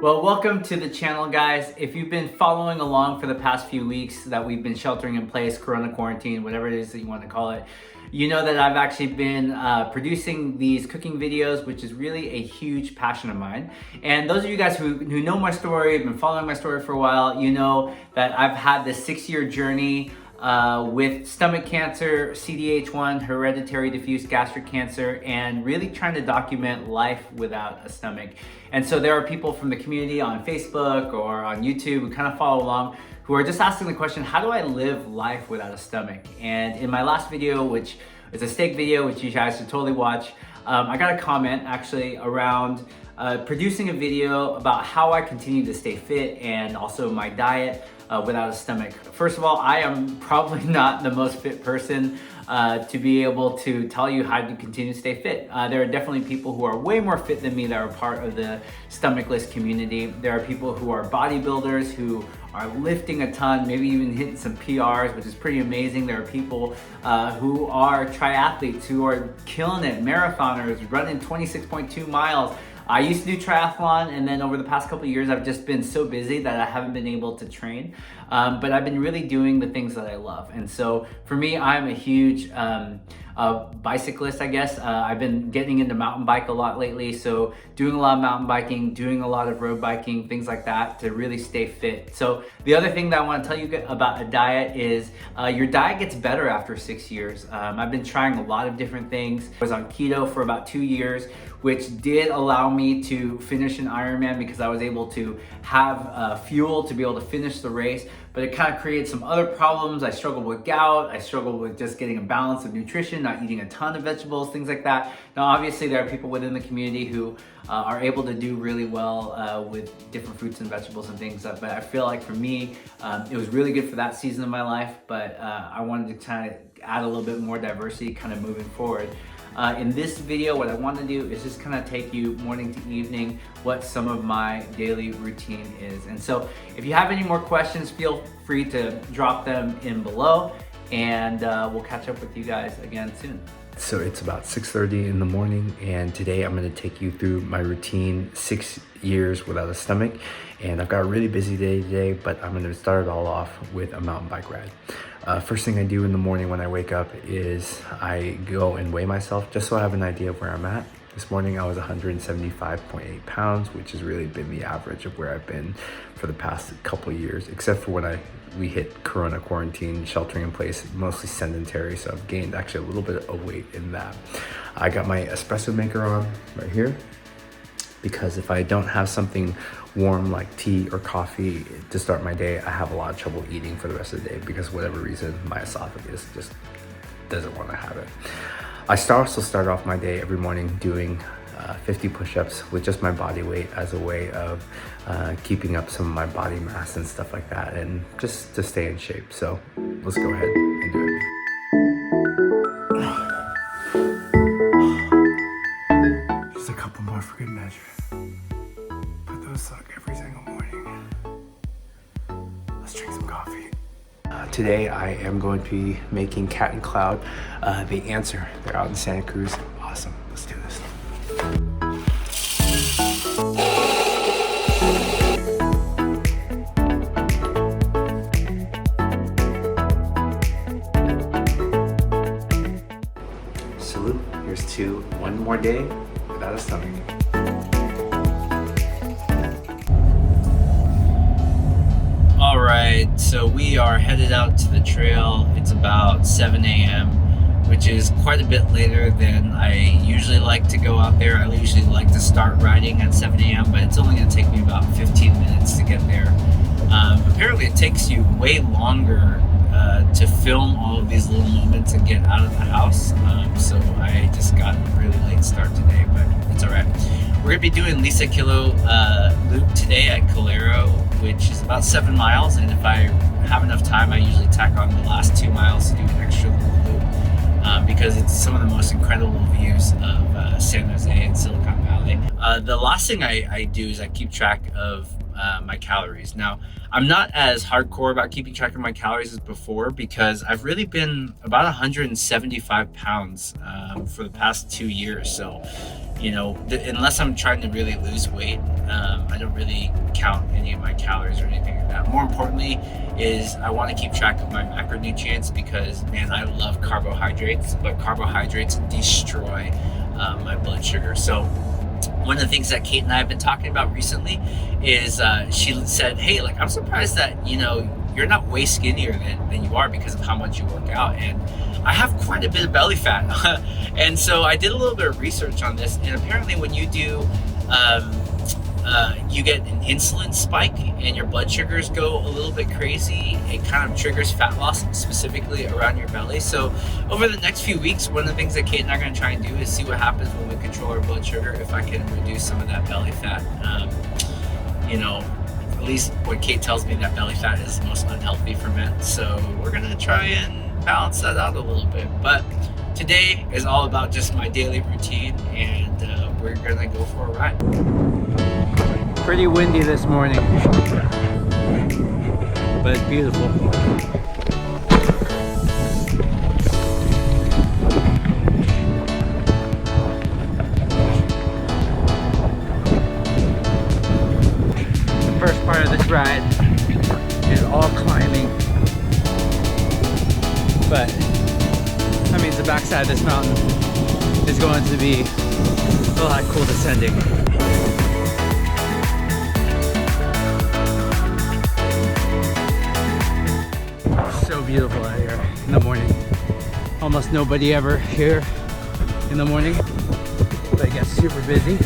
Well, welcome to the channel, guys. If you've been following along for the past few weeks that we've been sheltering in place, Corona quarantine, whatever it is that you want to call it, you know that I've actually been producing these cooking videos, which is really a huge passion of mine. And those of you guys who know my story, have been following my story for a while, you know that I've had this 6-year journey with stomach cancer, CDH1, hereditary diffuse gastric cancer, and really trying to document life without a stomach. And so there are people from the community on Facebook or on YouTube who kind of follow along who are just asking the question, how do I live life without a stomach? And in my last video, which is a steak video, which you guys should totally watch, I got a comment actually around producing a video about how I continue to stay fit and also my diet without a stomach. First of all, I am probably not the most fit person to be able to tell you how to continue to stay fit. There are definitely people who are way more fit than me that are part of the stomachless community. There are people who are bodybuilders who are lifting a ton, maybe even hitting some PRs, which is pretty amazing. There are people who are triathletes who are killing it, marathoners, running 26.2 miles. I used to do triathlon, and then over the past couple of years, I've just been so busy that I haven't been able to train. But I've been really doing the things that I love. And so for me, I'm a huge bicyclist, I guess. I've been getting into mountain bike a lot lately. So doing a lot of mountain biking, doing a lot of road biking, things like that to really stay fit. So the other thing that I want to tell you about a diet is your diet gets better after 6 years. I've been trying a lot of different things. I was on keto for about 2 years, which did allow me to finish an Ironman because I was able to have fuel to be able to finish the race, but it kind of created some other problems. I struggled with gout. I struggled with just getting a balance of nutrition, not eating a ton of vegetables, things like that. Now, obviously there are people within the community who are able to do really well with different fruits and vegetables and things, but I feel like for me, it was really good for that season of my life, but I wanted to kind of add a little bit more diversity kind of moving forward. In this video, what I want to do is just kind of take you morning to evening what some of my daily routine is. And so if you have any more questions, feel free to drop them in below, and we'll catch up with you guys again soon. So it's about 6:30 in the morning, and today I'm going to take you through my routine, 6 years without a stomach. And I've got a really busy day today, but I'm going to start it all off with a mountain bike ride. First thing I do in the morning when I wake up is I go and weigh myself just so I have an idea of where I'm at. This morning I was 175.8 pounds, which has really been the average of where I've been for the past couple of years, except for when we hit Corona quarantine, sheltering in place, mostly sedentary, so I've gained actually a little bit of weight in that. I got my espresso maker on right here, because if I don't have something warm like tea or coffee to start my day, I have a lot of trouble eating for the rest of the day because for whatever reason, my esophagus just doesn't want to have it. I also start off my day every morning doing 50 push-ups with just my body weight as a way of keeping up some of my body mass and stuff like that, and just to stay in shape. So let's go ahead and do it. Just a couple more for good measure. But those suck every single morning. Let's drink some coffee. Today I am going to be making Cat and Cloud the answer. They're out in Santa Cruz. Awesome. Let's do this. Salute. Here's to one more day without a stomach. All right, so we are headed out to the trail. It's about 7 a.m., which is quite a bit later than I usually like to go out there. I usually like to start riding at 7 a.m., but it's only gonna take me about 15 minutes to get there. Apparently it takes you way longer to film all of these little moments and get out of the house. So I just got a really late start today, but it's all right. We're gonna be doing Lisa Kilo loop today at Calero, which is about 7 miles. And if I have enough time, I usually tack on the last 2 miles to do an extra little loop because it's some of the most incredible views of San Jose and Silicon Valley. The last thing I do is I keep track of my calories. Now, I'm not as hardcore about keeping track of my calories as before because I've really been about 175 pounds for the past 2 years. So, you know, unless I'm trying to really lose weight, I don't really count any of my calories or anything like that. More importantly is I want to keep track of my macronutrients because, man, I love carbohydrates, but carbohydrates destroy my blood sugar. So one of the things that Kate and I have been talking about recently is she said, hey, like, I'm surprised that, you know, you're not way skinnier than you are because of how much you work out. And I have quite a bit of belly fat. And so I did a little bit of research on this. And apparently when you do, you get an insulin spike and your blood sugars go a little bit crazy. It kind of triggers fat loss specifically around your belly. So over the next few weeks, one of the things that Kate and I are going to try and do is see what happens when we control our blood sugar, if I can reduce some of that belly fat. You know, at least what Kate tells me, that belly fat is most unhealthy for men. So we're going to try and balance that out a little bit. But today is all about just my daily routine, and we're going to go for a ride. Pretty windy this morning, but it's beautiful. The first part of this ride is all climbing, but that means the backside of this mountain is going to be a lot cool descending. So beautiful out here in the morning. Almost nobody ever here in the morning, but it gets super busy.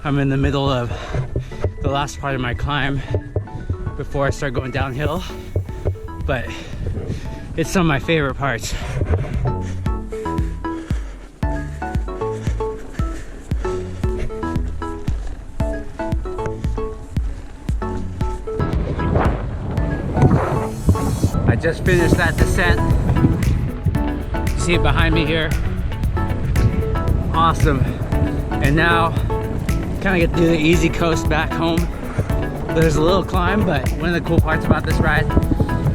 I'm in the middle of the last part of my climb before I start going downhill, but it's some of my favorite parts. I just finished that descent. You see it behind me here. Awesome. And now kind of get to do the easy coast back home. There's a little climb, but one of the cool parts about this ride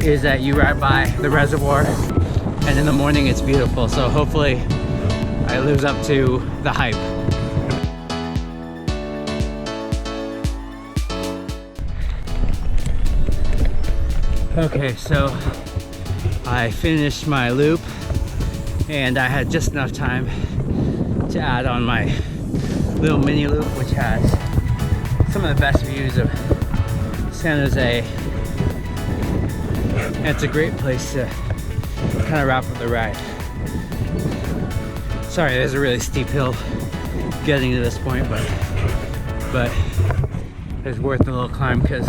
is that you ride by the reservoir, and in the morning it's beautiful. So hopefully it lives up to the hype. Okay, so I finished my loop and I had just enough time to add on my little mini loop, which has some of the best views of San Jose. And it's a great place to kind of wrap up the ride. Sorry, there's a really steep hill getting to this point, but it's worth the little climb because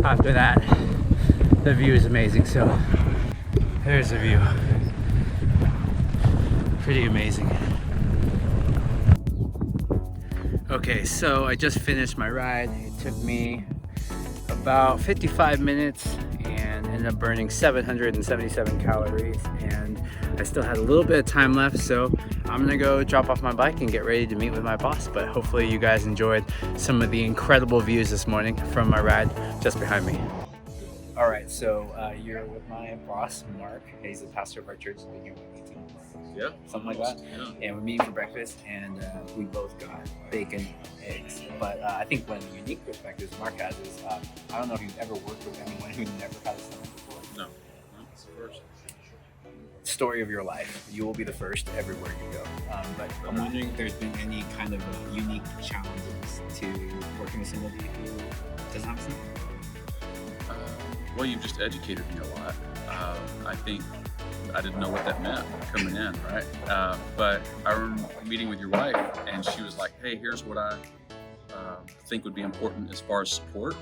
after that, the view is amazing. So there's the view. Pretty amazing. Okay, so I just finished my ride. It took me about 55 minutes and ended up burning 777 calories, and I still had a little bit of time left, so I'm gonna go drop off my bike and get ready to meet with my boss. But hopefully you guys enjoyed some of the incredible views this morning from my ride just behind me. All right, so you're with my boss, Mark. He's the pastor of our church. He's been here with 18 months. Yeah. Something like that. Yeah. And we're meeting for breakfast, and we both got bacon, eggs. But I think one unique perspective Mark has is, I don't know if you've ever worked with anyone who never had a stomach before. No, it's the first. Story of your life. You will be the first everywhere you go. But I'm wondering if there's been any kind of unique challenges to working with somebody who doesn't have a stomach. Well, you've just educated me a lot. I think I didn't know what that meant coming in, right? But I remember meeting with your wife, and she was like, hey, here's what I think would be important as far as support.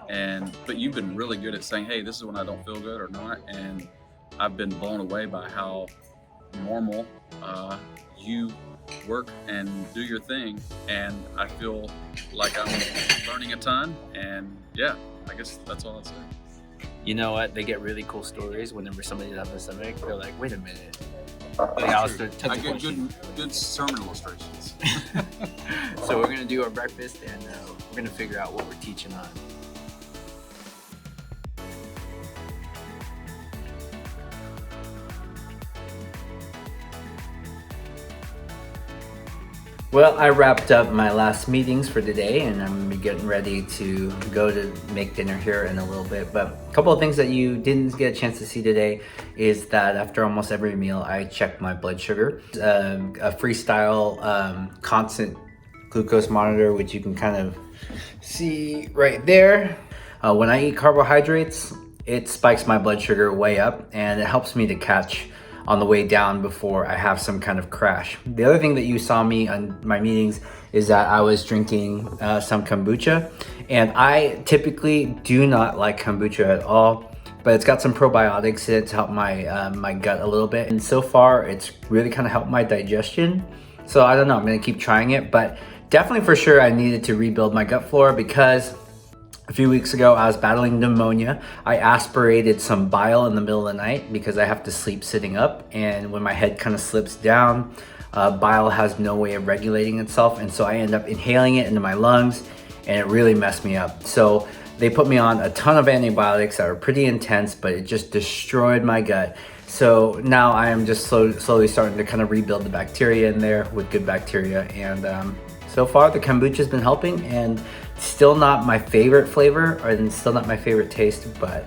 But you've been really good at saying, hey, this is when I don't feel good or not. And I've been blown away by how normal you work and do your thing. And I feel like I'm learning a ton. And yeah, I guess that's all I'd say. You know what? They get really cool stories whenever somebody doesn't have a stomach. They're like, wait a minute. I I get good sermon illustrations. So we're gonna do our breakfast and we're gonna figure out what we're teaching on. Well, I wrapped up my last meetings for today and I'm gonna be getting ready to go to make dinner here in a little bit. But a couple of things that you didn't get a chance to see today is that after almost every meal, I check my blood sugar. A Freestyle constant glucose monitor, which you can kind of see right there. When I eat carbohydrates, it spikes my blood sugar way up and it helps me to catch on the way down before I have some kind of crash. The other thing that you saw me on my meetings is that I was drinking some kombucha, and I typically do not like kombucha at all, but it's got some probiotics in it to help my my gut a little bit, and so far it's really kind of helped my digestion. So I don't know, I'm gonna keep trying it, but definitely for sure I needed to rebuild my gut flora because a few weeks ago, I was battling pneumonia. I aspirated some bile in the middle of the night because I have to sleep sitting up. And when my head kind of slips down, bile has no way of regulating itself. And so I end up inhaling it into my lungs and it really messed me up. So they put me on a ton of antibiotics that were pretty intense, but it just destroyed my gut. So now I am just slowly starting to kind of rebuild the bacteria in there with good bacteria. And so far the kombucha has been helping, and still not my favorite flavor and still not my favorite taste, but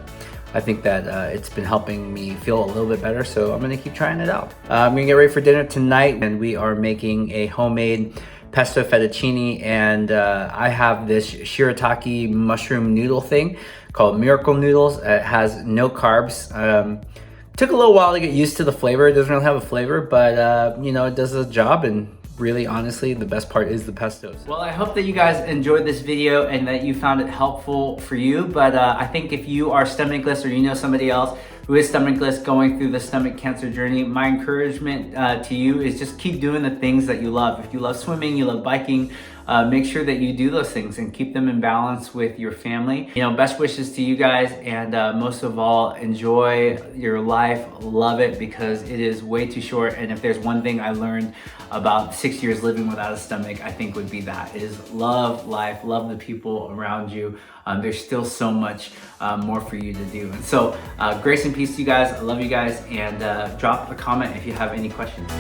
I think that it's been helping me feel a little bit better, so I'm gonna keep trying it out. I'm gonna get ready for dinner tonight, and we are making a homemade pesto fettuccine, and I have this shirataki mushroom noodle thing called Miracle Noodles. It has no carbs. Took a little while to get used to the flavor. It doesn't really have a flavor, but you know, it does the job, and really, honestly, the best part is the pestos. Well, I hope that you guys enjoyed this video and that you found it helpful for you. But I think if you are stomachless or you know somebody else who is stomachless going through the stomach cancer journey, my encouragement to you is just keep doing the things that you love. If you love swimming, you love biking, make sure that you do those things and keep them in balance with your family. You know, best wishes to you guys, and most of all, enjoy your life, love it, because it is way too short. And if there's one thing I learned about 6 years living without a stomach, I think would be that, is love life, love the people around you. There's still so much more for you to do. And so grace and peace to you guys. I love you guys, and drop a comment if you have any questions.